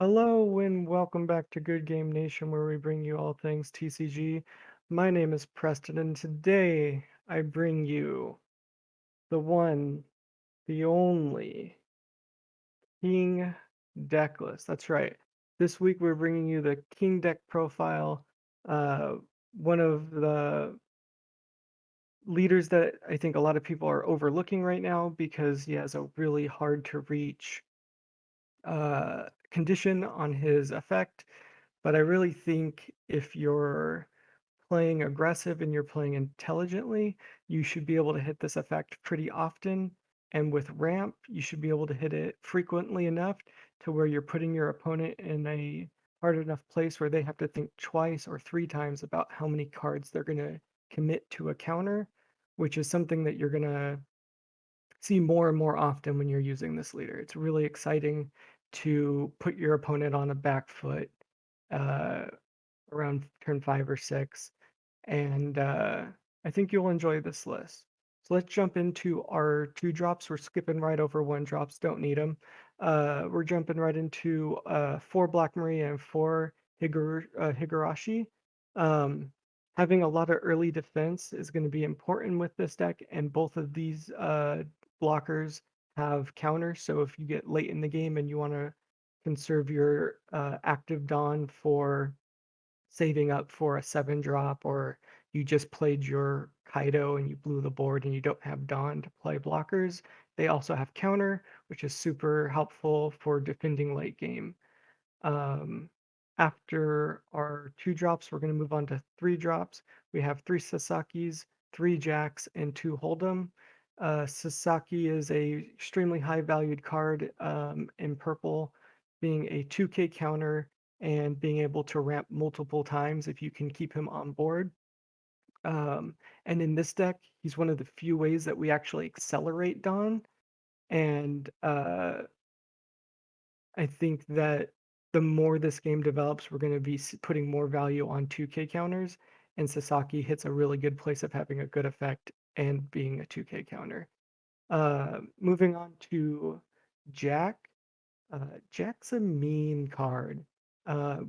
Hello and welcome back to Good Game Nation, where we bring you all things TCG. My name is Preston, and today I bring you the one, the only King deck list. That's right. This week we're bringing you the King deck profile, uh, one of the leaders that I think a lot of people are overlooking right now because he has a really hard to reach condition on his effect. But I really think if you're playing aggressive and you're playing intelligently, you should be able to hit this effect pretty often. And with ramp, you should be able to hit it frequently enough to where you're putting your opponent in a hard enough place where they have to think twice or three times about how many cards they're going to commit to a counter, which is something that you're going to see more and more often when you're using this leader. It's really exciting to put your opponent on a back foot uh, around turn 5 or 6, and I think you'll enjoy this list. So let's jump into our two drops. We're skipping right over one drops, don't need them. We're jumping right into four Black Maria and four Higurashi. Um, Having a lot of early defense is going to be important with this deck, and both of these blockers have counters. So if you get late in the game and you want to conserve your active Dawn for saving up for a 7 drop, or you just played your Kaido and you blew the board and you don't have Dawn to play blockers, they also have counter, which is super helpful for defending late game. Um, After our 2 drops, we're going to move on to 3 drops. We have 3 Sasaki's, 3 Jacks, and 2 Hold'em. Sasaki is a extremely high valued card in purple, being a 2K counter and being able to ramp multiple times if you can keep him on board. Um, and in this deck, he's one of the few ways that we actually accelerate Dawn. And I think that the more this game develops, we're going to be putting more value on 2K counters, and Sasaki hits a really good place of having a good effect and being a 2K counter. Moving on to Jack. Jack's a mean card.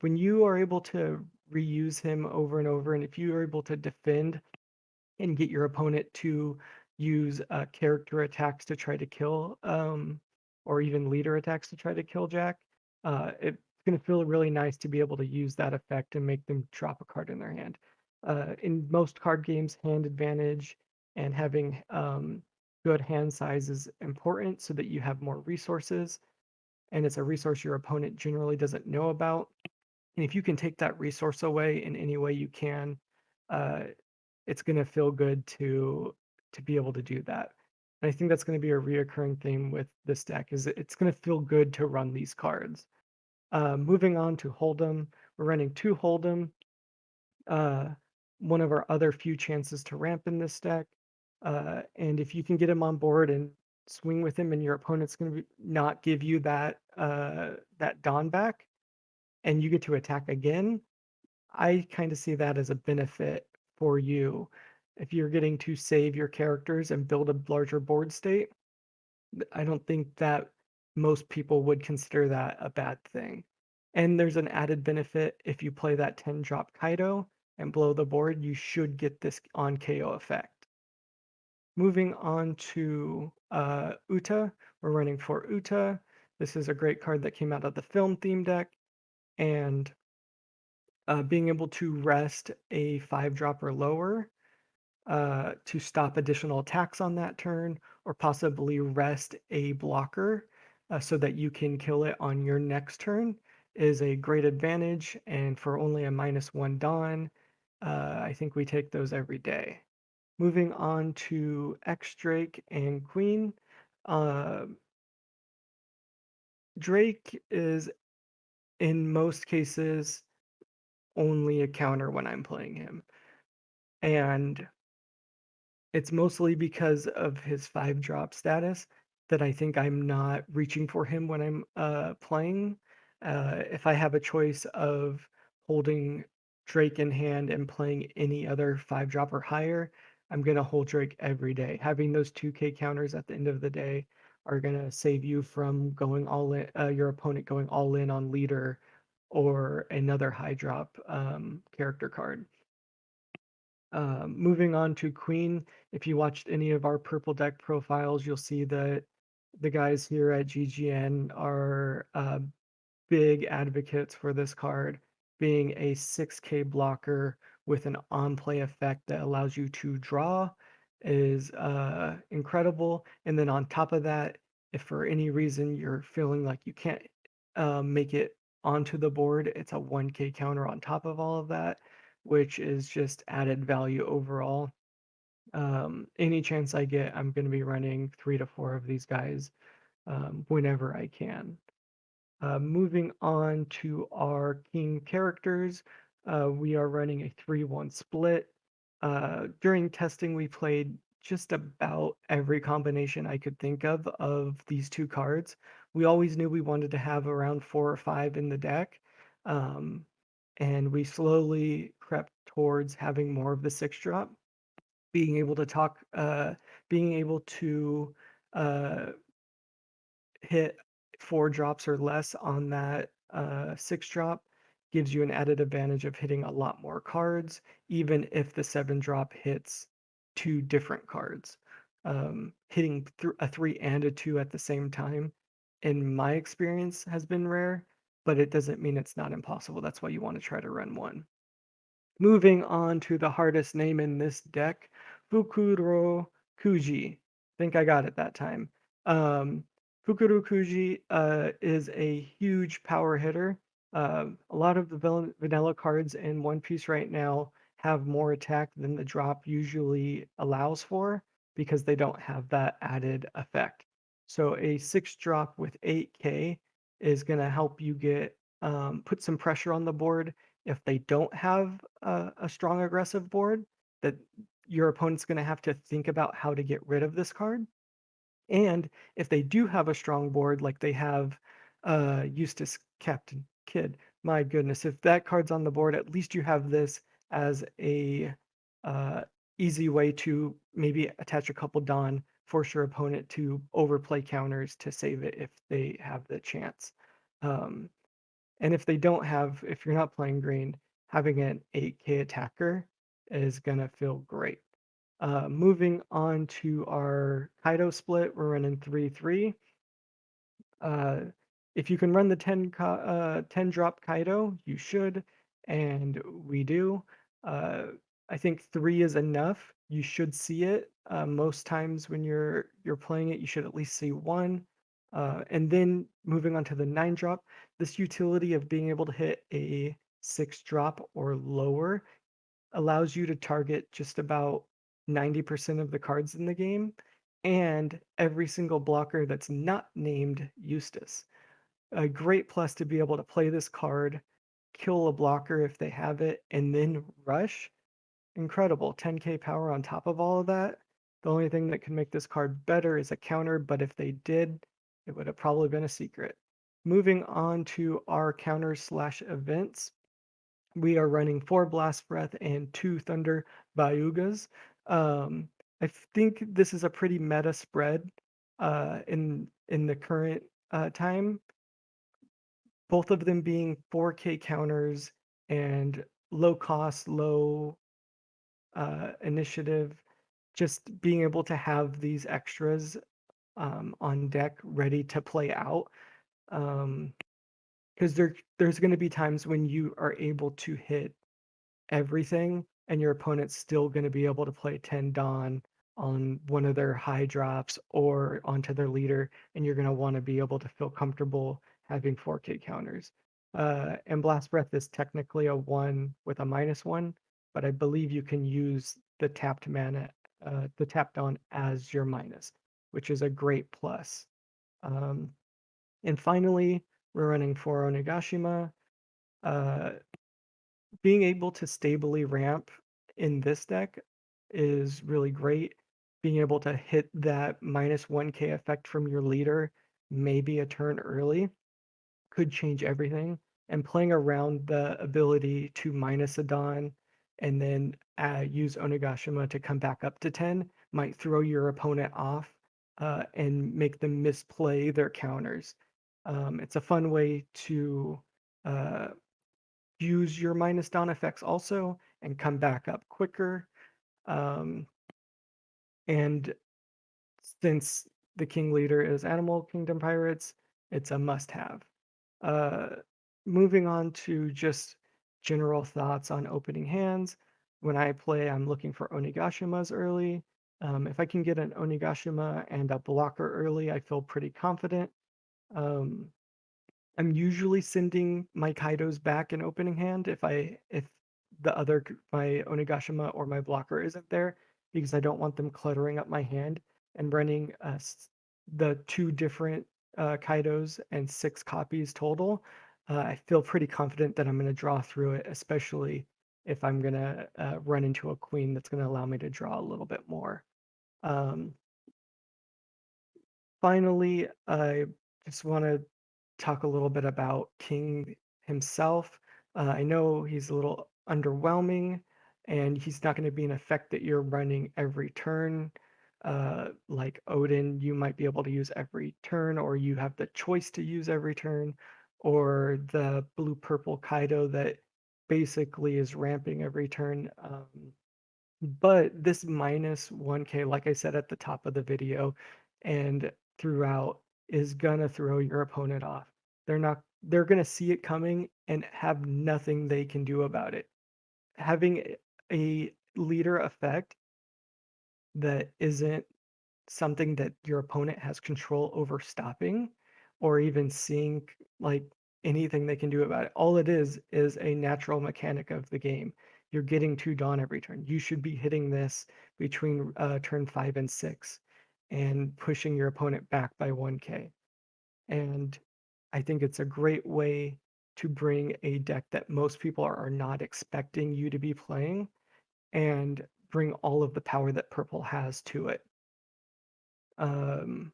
When you are able to reuse him over and over, and if you are able to defend and get your opponent to use character attacks to try to kill, or even leader attacks to try to kill Jack, it's going to feel really nice to be able to use that effect and make them drop a card in their hand. In most card games, hand advantage and having good hand size is important so that you have more resources, and it's a resource your opponent generally doesn't know about. And if you can take that resource away in any way you can, uh, it's going to feel good to be able to do that. And I think that's going to be a reoccurring theme with this deck is it's going to feel good to run these cards. Moving on to Hold'em, we're running 2 Hold'em, uh, one of our other few chances to ramp in this deck. And if you can get him on board and swing with him, and your opponent's going to not give you that Dawn back, and you get to attack again, I kind of see that as a benefit for you. If you're getting to save your characters and build a larger board state, I don't think that most people would consider that a bad thing. And there's an added benefit if you play that 10 drop Kaido and blow the board, you should get this on KO effect. Moving on to Uta, we're running for Uta. This is a great card that came out of the film theme deck, and being able to rest a 5 drop or lower to stop additional attacks on that turn, or possibly rest a blocker so that you can kill it on your next turn, is a great advantage. And for only a -1 Dawn, I think we take those every day. Moving on to X Drake and Queen. Uh, Drake is, in most cases, only a counter when I'm playing him. And it's mostly because of his 5 drop status that I think I'm not reaching for him when I'm playing. If I have a choice of holding Drake in hand and playing any other 5 drop or higher, I'm gonna hold Drake every day. Having those 2K counters at the end of the day are going to save you from going all in, your opponent going all in on leader or another high drop character card. Moving on to Queen, if you watched any of our purple deck profiles, you'll see that the guys here at GGN are big advocates for this card, being a 6K blocker with an on-play effect that allows you to draw is incredible. And then on top of that, if for any reason you're feeling like you can't make it onto the board, it's a 1K counter on top of all of that, which is just added value overall. Any chance I get, I'm going to be running 3 to 4 of these guys whenever I can. Moving on to our king characters, we are running a 3-1 split. During testing, we played just about every combination I could think of these two cards. We always knew we wanted to have around 4 or 5 in the deck, um, and we slowly crept towards having more of the 6 drop, being able to being able to uh, hit 4 drops or less on that 6 drop gives you an added advantage of hitting a lot more cards, even if the 7 drop hits 2 different cards. Hitting a 3 and a 2 at the same time, in my experience, has been rare, but it doesn't mean it's not impossible. That's why you want to try to run one. Moving on to the hardest name in this deck, Fukuro Kuji. Think I got it that time. Um, Fukuro Kuji is a huge power hitter. A lot of the vanilla cards in One Piece right now have more attack than the drop usually allows for because they don't have that added effect. So a 6 drop with 8K is going to help you get put some pressure on the board if they don't have a strong aggressive board, that your opponent's going to have to think about how to get rid of this card. And if they do have a strong board, like they have Eustace Captain Kidd, my goodness, if that card's on the board, at least you have this as a uh, easy way to maybe attach a couple Dawn, force your opponent to overplay counters to save it if they have the chance. Um, and if they don't have, if you're not playing green, having an 8K attacker is gonna feel great. Moving on to our Kaido split, we're running 3-3. Uh, if you can run the 10 drop Kaido, you should, and we do. Uh, I think 3 is enough. You should see it. Most times when you're playing it, you should at least see 1. And then moving on to the 9 drop, this utility of being able to hit a 6 drop or lower allows you to target just about 90% of the cards in the game and every single blocker that's not named Eustace. A great plus to be able to play this card, kill a blocker if they have it, and then rush. Incredible. 10K power on top of all of that. The only thing that can make this card better is a counter, but if they did, it would have probably been a secret. Moving on to our counter/events, we are running 4 Blast Breath and 2 Thunder Bayugas. I think this is a pretty meta spread in the current time. Both of them being 4K counters and low cost, low initiative. Just being able to have these extras on deck ready to play out. Because there's going to be times when you are able to hit everything, and your opponent's still going to be able to play 10 Dawn on one of their high drops or onto their leader, and you're going to want to be able to feel comfortable having 4K counters. And Blast Breath is technically a 1 with a -1, but I believe you can use the tapped mana, the tapped Dawn as your minus, which is a great plus. Um, and finally, we're running 4 Onigashima. Uh, Being able to stably ramp in this deck is really great. Being able to hit that -1K effect from your leader, maybe a turn early, could change everything. And playing around the ability to minus a Dawn and then use Onigashima to come back up to 10 might throw your opponent off and make them misplay their counters. It's a fun way to uh, use your minus down effects also and come back up quicker. Um, and since the king leader is Animal Kingdom Pirates, it's a must have. Uh, Moving on to just general thoughts on opening hands. When I play, I'm looking for Onigashimas early. If I can get an Onigashima and a blocker early, I feel pretty confident. Um, I'm usually sending my Kaidos back in opening hand if my Onigashima or my blocker isn't there because I don't want them cluttering up my hand and running the two different Kaidos and six copies total. I feel pretty confident that I'm going to draw through it, especially if I'm going to run into a queen that's going to allow me to draw a little bit more. Um, Finally, I just want to talk a little bit about King himself. I know he's a little underwhelming, and he's not going to be an effect that you're running every turn. Like Odin, you might be able to use every turn, or you have the choice to use every turn, or the blue purple Kaido that basically is ramping every turn. But this minus 1K, like I said at the top of the video and throughout, is gonna throw your opponent off. They're gonna see it coming and have nothing they can do about it. Having a leader effect that isn't something that your opponent has control over stopping or even seeing like anything they can do about it. All it is a natural mechanic of the game. You're getting two dawn every turn. You should be hitting this between turn 5 and 6 and pushing your opponent back by 1K. And I think it's a great way to bring a deck that most people are not expecting you to be playing and bring all of the power that purple has to it. Um,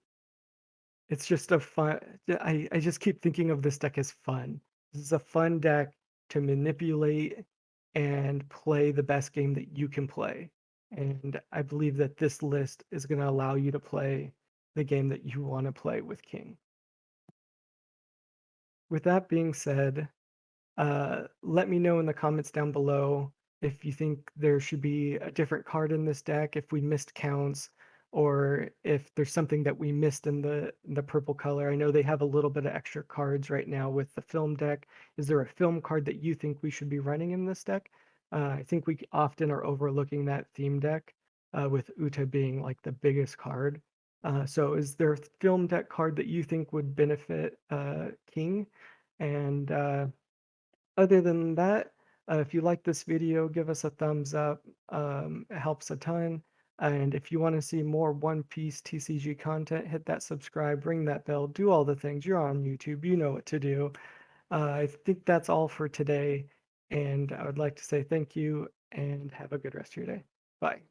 It's just a fun I just keep thinking of this deck as fun. This is a fun deck to manipulate and play the best game that you can play. And I believe that this list is going to allow you to play the game that you want to play with King. With that being said, let me know in the comments down below if you think there should be a different card in this deck, if we missed counts, or if there's something that we missed in the purple color. I know they have a little bit of extra cards right now with the film deck. Is there a film card that you think we should be running in this deck? I think we often are overlooking that theme deck, with Uta being like the biggest card. So is there a film deck card that you think would benefit King? And other than that, if you like this video, give us a thumbs up. It helps a ton. And if you want to see more One Piece TCG content, hit that subscribe, ring that bell, do all the things. You're on YouTube, you know what to do. I think that's all for today. And I would like to say thank you and have a good rest of your day. Bye.